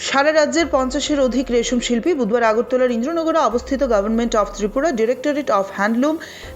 সারা রাজ্যের 50-এর অধিক রেশম শিল্পী বুধবার আগরতলার ইন্দ্রনগরে অবস্থিত government of Tripura directorate of handloom,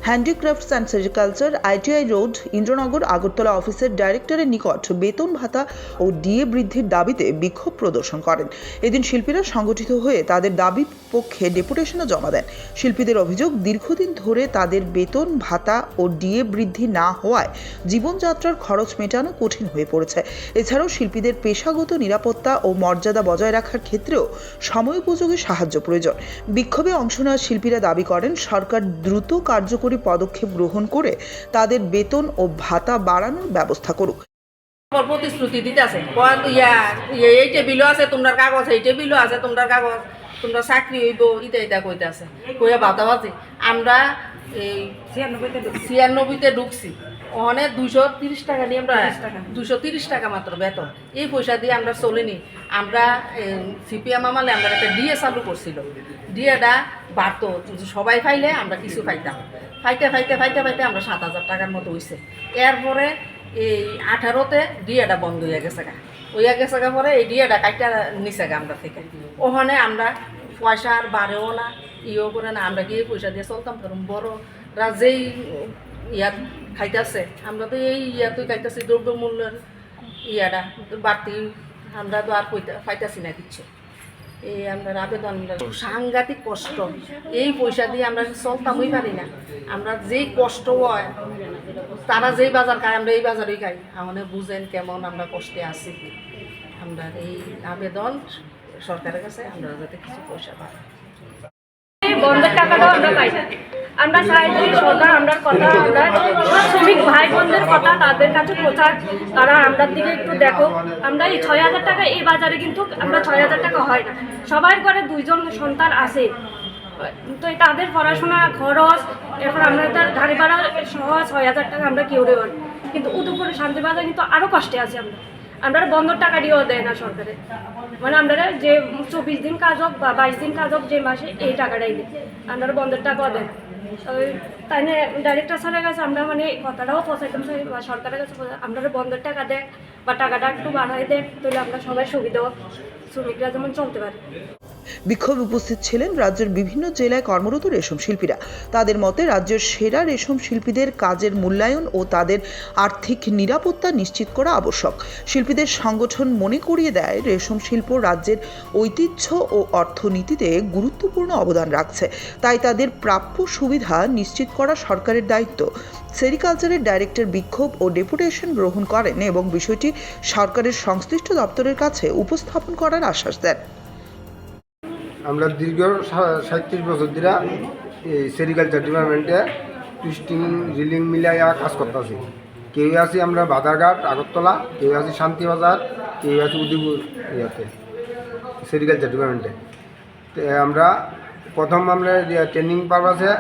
handicrafts and sericulture, ITI road, Indranagar, Agartala অফিসের ডাইরেক্টরের নিকট বেতন ভাতা ও ডিএ বৃদ্ধির দাবিতে বিক্ষোভ প্রদর্শন করেন। এদিন শিল্পীরা সংগঠিত হয়ে তাদের দাবি পক্ষে ডেপুটেশনও জমা দেন। শিল্পীদের অভিযোগ, দীর্ঘদিন ধরে তাদের বেতন ভাতা ও ডিএ বৃদ্ধি না হওয়ায় জীবনযাত্রার খরচ মেটানো কঠিন হয়ে পড়েছে। এছাড়াও শিল্পীদের পেশাগত নিরাপত্তা ও মর্যাদা বজায় রাখার ক্ষেত্রেও সময়োপযোগী সাহায্য প্রয়োজন। বিক্ষোভে অংশ নেওয়া শিল্পীরা দাবি করেন, সরকার দ্রুত কার্যকরী পদক্ষেপ গ্রহণ করে তাদের বেতন ও ভাতা বাড়ানোর ব্যবস্থা করুক। প্রতিশ্রুতি দিতেছে, এই টেবিলও আছে তোমার কাগজ, এই টেবিলও আছে তোমার কাগজ, তোমরা চাকরি হইব, ইটা কইতেছে কইয়া বাতাবাজি। আমরা এই 96-তে ঢুকছি, ওখানে 230 টাকা নিয়ে আমরা 230 টাকা মাত্র বেতন। এই পয়সা দিয়ে আমরা চলিনি। আমরা CPM আমলে আমরা একটা ডিএ চালু করছিল, ডিএটা বাড়তো, সবাই পাইলে আমরা কিছু পাইতাম। ফাইতে আমরা 7,000 টাকার মতো হয়েছে। এরপরে এই 18-তে ডিএটা বন্ধ হয়ে গেছে পরে এই ডিএটা কাইটা নিছে আমরা থেকে। ওখানে আমরা পয়সা আর বাড়েও না, ইয়েও করে না, আমরা গিয়ে পয়সা দিয়ে চলতাম। কারণ বড়রা যেই ইয়াত খাইতেছে, আমরা তো এই ইয়াতেই খাইতেছি, দ্রব্যমূল্যের ইয়াটা বাড়তি, আমরা তো আর পাইতেছি না কিচ্ছু। এই আমরা আবেদন, সাংঘাতিক কষ্ট, এই পয়সা দিয়ে আমরা চলতামই পারি না। আমরা যেই কষ্ট হয়, তারা যেই বাজার খায় আমরা এই বাজারেই খাই। আমাদের বুঝেন কেমন আমরা কষ্টে আছি। আমরা এই আবেদন সরকারের কাছে, আমরা যাতে কিছু পয়সা পাই। বন্ধের টাকাটাও আমরা পাই না। আমরা চাই যে সরকার আমরা কথা, আমরা শ্রমিক ভাই বোনদের কথা তাদের কাছে পৌঁছাক, তারা আমরার দিকে একটু দেখো। আমরা এই 6,000 টাকা এই বাজারে কিন্তু আমরা 6,000 টাকা হয় না। সবার ঘরে 2জন সন্তান আছে, তো তাদের পড়াশোনা খরচ, এরপর আমরা তার গাড়ি ভাড়া সহ 6,000 টাকা আমরা কেউ দেওয়ার। কিন্তু উদয়পুরে শান্তিবাজার কিন্তু আরও কষ্টে আছি আমরা বন্ধর টাকা দিয়েও দেয় না সরকারে। মানে আমরা যে 24 দিন কাজ হোক বা 22 দিন কাজ হোক, যে মাসে এই টাকাটাই দেয়, আমরা বন্ধের টাকাও দেয়। তাই না ডাইরেক্টর স্যারের কাছে আমরা মানে কথাটাও পৌঁছাইতাম বা সরকারের কাছে আমরা বন্ধের টাকা দেয় বা টাকাটা একটু বাড়াই দেয়, তাহলে আমরা সবাই সুবিধা শ্রমিকরা যেমন চলতে পারে। বিক্ষোভে উপস্থিত ছিলেন রাজ্যের বিভিন্ন জেলায় কর্মরত রেশম শিল্পীরা। তাদের মতে, রাজ্যের সেরা রেশম শিল্পীদের কাজের মূল্যায়ন ও তাদের আর্থিক নিরাপত্তা নিশ্চিত করা আবশ্যক। শিল্পীদের সংগঠন মনে করিয়ে দেয়, রেশম শিল্প রাজ্যের ঐতিহ্য ও অর্থনীতিতে গুরুত্বপূর্ণ অবদান রাখছে, তাই তাদের প্রাপ্য সুবিধা নিশ্চিত করা সরকারের দায়িত্ব। সেরিকালচারের ডাইরেক্টর বিক্ষোভ ও ডেপুটেশন গ্রহণ করেন এবং বিষয়টি সরকারের সংশ্লিষ্ট দপ্তরের কাছে উপস্থাপন করার আশ্বাস দেন। আমরা দীর্ঘ 37 বছর ধরে এই সেরিকালচার ডিপার্টমেন্টে টুইস্টিং রিলিং মিলাইয়া কাজ করতেছি। কেউ আছি আমরা বাজারঘাট আগরতলা, কেউ আছি শান্তিবাজার, কেউ আছি উদয়পুর ইয়াতে সেরিকালচার ডিপার্টমেন্টে। তো আমরা প্রথম আমরা ট্রেনিং পারপাসে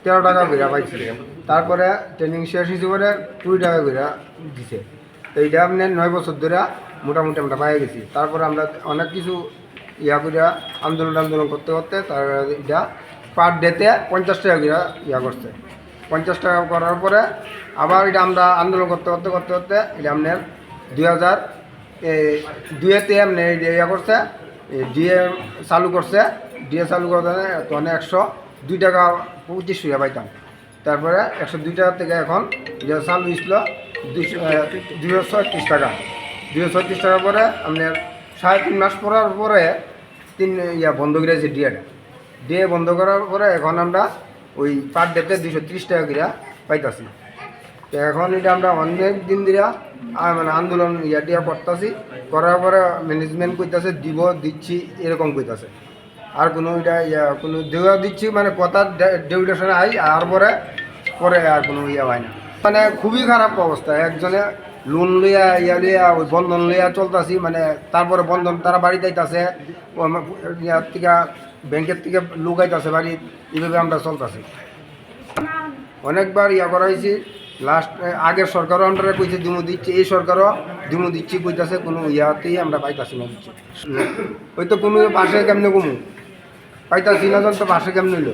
13 টাকা করে পাইছি। তারপরে ট্রেনিং শেষ হয়েছে পরে 20 টাকা করে দিছে। তো এইটা আপনার 9 বছর ধরে মোটামুটি আমরা পাই গেছি। তারপরে আমরা অনেক কিছু করিয়া আন্দোলন করতে তার এটা পার ডেতে 50 টাকা করে করছে। 50 টাকা করার পরে আবার এটা আমরা আন্দোলন করতে এটা আপনার 2002-তে আপনার করছে, ডিএ চালু করছে। ডিএ চালু করতে তখন 102 টাকা 25 টাকা পাইতাম। তারপরে 102 টাকা থেকে এখন এটা চালু হয়েছিল 236 টাকা। 236 টাকা পরে আপনার 3.5 মাস পরার পরে বন্ধ করে দিয়েছে ডিএ বন্ধ করার পরে এখন আমরা ওই পার ডেতে 230 টাকা করে পাইতাছি। তো এখন এটা আমরা অনেক দিন ধরে মানে আন্দোলন টিয়া করতেছি, করার পরে ম্যানেজমেন্ট কইতাছে দিচ্ছি এরকম কইতাছে। আর কোনো এটা কোনো দেওয়া দিচ্ছি মানে কথা ডেপুটেশনে আর পরে আর কোনো হয় না। মানে খুবই খারাপ অবস্থা। একজনে লোন লইয়া ওই বন্ধন লইয়া চলতেছি, মানে তারপরে বন্ধন তারা বাড়িতে আইতাছে, ইয়ার থেকে ব্যাংকের থেকে লোক আইতাছে বাড়ি, এইভাবে আমরা চলতেছি। অনেকবার করা হয়েছি, লাস্ট আগের সরকারও আমরা কইছে দিমু দিচ্ছি, এই সরকারও দিমু দিচ্ছি কইতাছে, কোনো ইয়াতেই আমরা পাইতাছি না দিচ্ছি। ওই তো কোনো পাশে কেমনে কমু পাইতাছি না, তো পাশে কেমনে হইল।